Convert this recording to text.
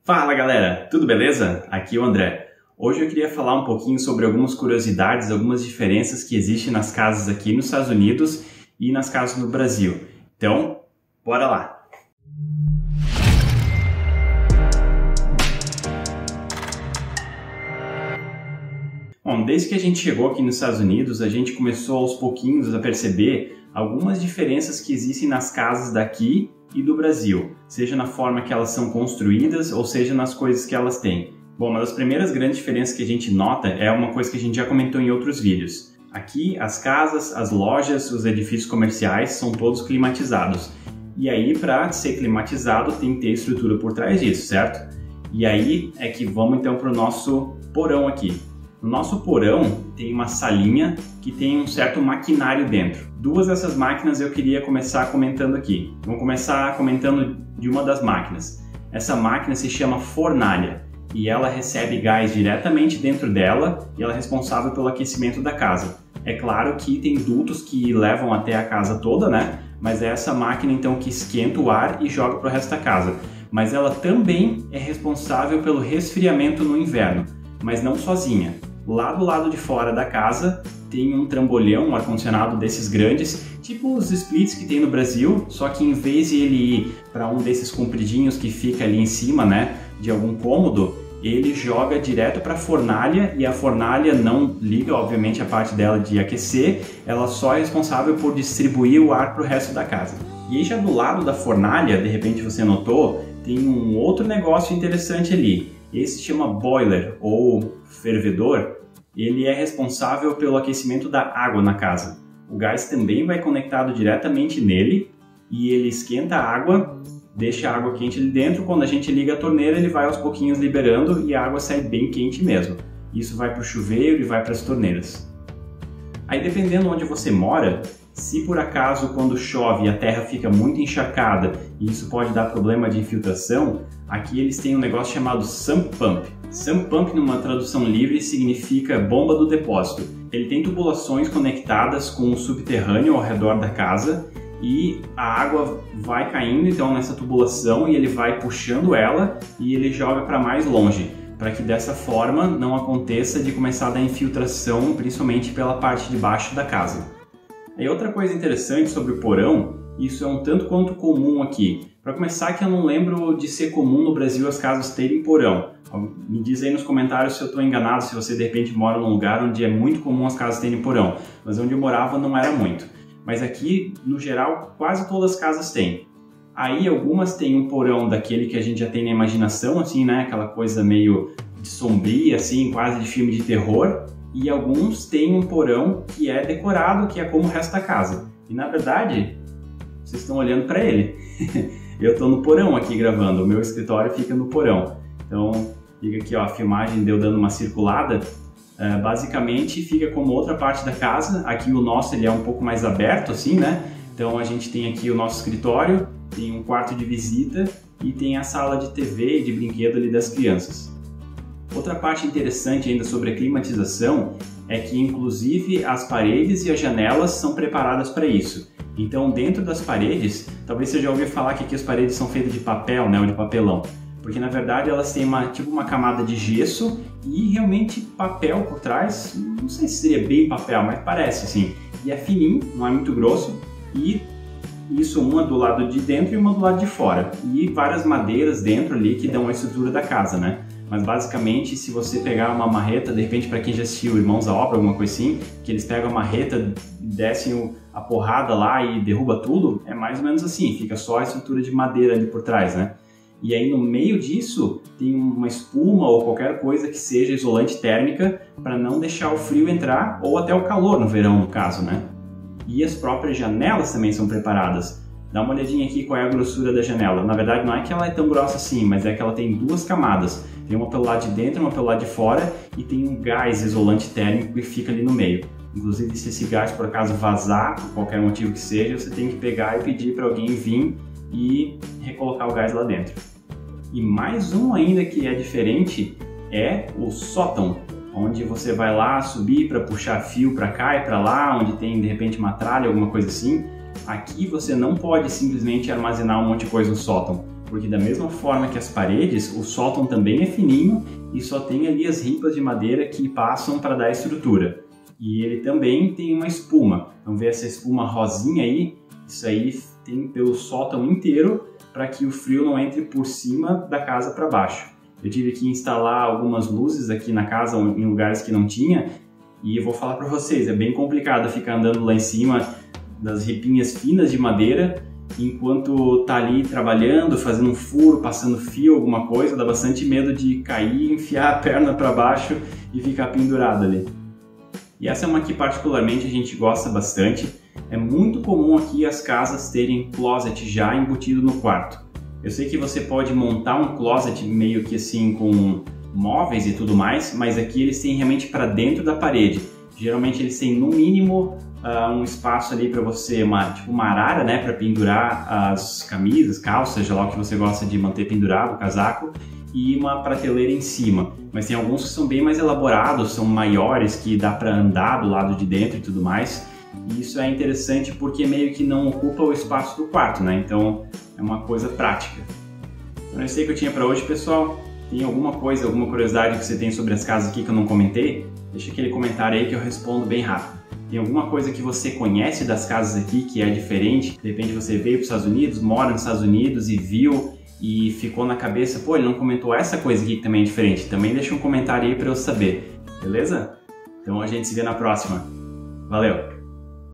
Fala galera, tudo beleza? Aqui é o André. Hoje eu queria falar um pouquinho sobre algumas curiosidades, algumas diferenças que existem nas casas aqui nos Estados Unidos e nas casas no Brasil. Então, bora lá! Bom, desde que a gente chegou aqui nos Estados Unidos, a gente começou aos pouquinhos a perceber algumas diferenças que existem nas casas daqui e do Brasil, seja na forma que elas são construídas ou seja nas coisas que elas têm. Bom, uma das primeiras grandes diferenças que a gente nota é uma coisa que a gente já comentou em outros vídeos. Aqui, as casas, as lojas, os edifícios comerciais são todos climatizados. E aí, para ser climatizado, tem que ter estrutura por trás disso, certo? E aí é que vamos então para o nosso porão aqui. No nosso porão tem uma salinha que tem um certo maquinário dentro. Duas dessas máquinas eu queria começar comentando aqui. Vamos começar comentando de uma das máquinas. Essa máquina se chama fornalha e ela recebe gás diretamente dentro dela e ela é responsável pelo aquecimento da casa. É claro que tem dutos que levam até a casa toda, né? Mas é essa máquina então que esquenta o ar e joga para o resto da casa. Mas ela também é responsável pelo resfriamento no inverno, mas não sozinha. Lá do lado de fora da casa tem um trambolhão, um ar-condicionado desses grandes, tipo os splits que tem no Brasil, só que em vez de ele ir para um desses compridinhos que fica ali em cima, né, de algum cômodo, ele joga direto para a fornalha e a fornalha não liga, obviamente, a parte dela de aquecer, ela só é responsável por distribuir o ar para o resto da casa. E aí já do lado da fornalha, de repente você notou, tem um outro negócio interessante ali. Esse se chama boiler ou fervedor. Ele é responsável pelo aquecimento da água na casa. O gás também vai conectado diretamente nele e ele esquenta a água, deixa a água quente ali dentro. Quando a gente liga a torneira, ele vai aos pouquinhos liberando e a água sai bem quente mesmo. Isso vai para o chuveiro e vai para as torneiras. Aí, dependendo onde você mora, se por acaso quando chove a terra fica muito encharcada e isso pode dar problema de infiltração, aqui eles têm um negócio chamado sump pump. Sump pump, numa tradução livre, significa bomba do depósito. Ele tem tubulações conectadas com o subterrâneo ao redor da casa e a água vai caindo então nessa tubulação e ele vai puxando ela e ele joga para mais longe, para que dessa forma não aconteça de começar a dar infiltração, principalmente pela parte de baixo da casa. E outra coisa interessante sobre o porão, isso é um tanto quanto comum aqui. Para começar, que eu não lembro de ser comum no Brasil as casas terem porão. Me diz aí nos comentários se eu estou enganado, se você de repente mora num lugar onde é muito comum as casas terem porão. Mas onde eu morava não era muito. Mas aqui, no geral, quase todas as casas têm. Aí algumas têm um porão daquele que a gente já tem na imaginação, assim, né? Aquela coisa meio de sombria, assim, quase de filme de terror. E alguns têm um porão que é decorado, que é como o resto da casa. E na verdade, vocês estão olhando para ele. Eu estou no porão aqui gravando, o meu escritório fica no porão. Então, fica aqui ó, a filmagem deu dando uma circulada. Basicamente fica como outra parte da casa. Aqui o nosso ele é um pouco mais aberto assim, né? Então a gente tem aqui o nosso escritório, tem um quarto de visita e tem a sala de TV e de brinquedo ali das crianças. Outra parte interessante ainda sobre a climatização é que inclusive as paredes e as janelas são preparadas para isso. Então dentro das paredes, talvez você já ouviu falar que aqui as paredes são feitas de papel, né, ou de papelão. Porque na verdade elas têm tipo uma camada de gesso e realmente papel por trás, não sei se seria bem papel, mas parece assim. E é fininho, não é muito grosso e isso uma do lado de dentro e uma do lado de fora. E várias madeiras dentro ali que dão a estrutura da casa, né? Mas basicamente, se você pegar uma marreta, de repente para quem já assistiu Irmãos à Obra, alguma coisa assim, que eles pegam a marreta, descem a porrada lá e derruba tudo, é mais ou menos assim, fica só a estrutura de madeira ali por trás, né? E aí no meio disso tem uma espuma ou qualquer coisa que seja isolante térmica para não deixar o frio entrar ou até o calor no verão, no caso, né? E as próprias janelas também são preparadas. Dá uma olhadinha aqui qual é a grossura da janela. Na verdade não é que ela é tão grossa assim, mas é que ela tem duas camadas. Tem uma pelo lado de dentro e uma pelo lado de fora e tem um gás isolante térmico que fica ali no meio. Inclusive se esse gás por acaso vazar, por qualquer motivo que seja, você tem que pegar e pedir para alguém vir e recolocar o gás lá dentro. E mais um ainda que é diferente é o sótão, onde você vai lá subir para puxar fio para cá e para lá, onde tem de repente uma tralha, alguma coisa assim. Aqui você não pode simplesmente armazenar um monte de coisa no sótão. porque da mesma forma que as paredes, o sótão também é fininho e só tem ali as ripas de madeira que passam para dar estrutura. E ele também tem uma espuma. Então vê essa espuma rosinha aí, isso aí tem pelo sótão inteiro para que o frio não entre por cima da casa para baixo. Eu tive que instalar algumas luzes aqui na casa em lugares que não tinha e eu vou falar para vocês, é bem complicado ficar andando lá em cima das ripinhas finas de madeira enquanto tá ali trabalhando, fazendo um furo, passando fio, alguma coisa, dá bastante medo de cair, enfiar a perna para baixo e ficar pendurado ali. E essa é uma que particularmente a gente gosta bastante. É muito comum aqui as casas terem closet já embutido no quarto. Eu sei que você pode montar um closet meio que assim com móveis e tudo mais, mas aqui eles têm realmente para dentro da parede. Geralmente eles têm no mínimo um espaço ali para você, tipo uma arara, né, para pendurar as camisas, calças, seja lá o que você gosta de manter pendurado, casaco, e uma prateleira em cima. Mas tem alguns que são bem mais elaborados, são maiores, que dá para andar do lado de dentro e tudo mais. E isso é interessante porque meio que não ocupa o espaço do quarto, né? Então é uma coisa prática. Então é isso aí que eu tinha para hoje, pessoal. Tem alguma coisa, alguma curiosidade que você tem sobre as casas aqui que eu não comentei? Deixa aquele comentário aí que eu respondo bem rápido. Tem alguma coisa que você conhece das casas aqui que é diferente? De repente você veio para os Estados Unidos, mora nos Estados Unidos e viu e ficou na cabeça, pô, ele não comentou essa coisa aqui que também é diferente. Também deixa um comentário aí para eu saber, beleza? Então a gente se vê na próxima. Valeu!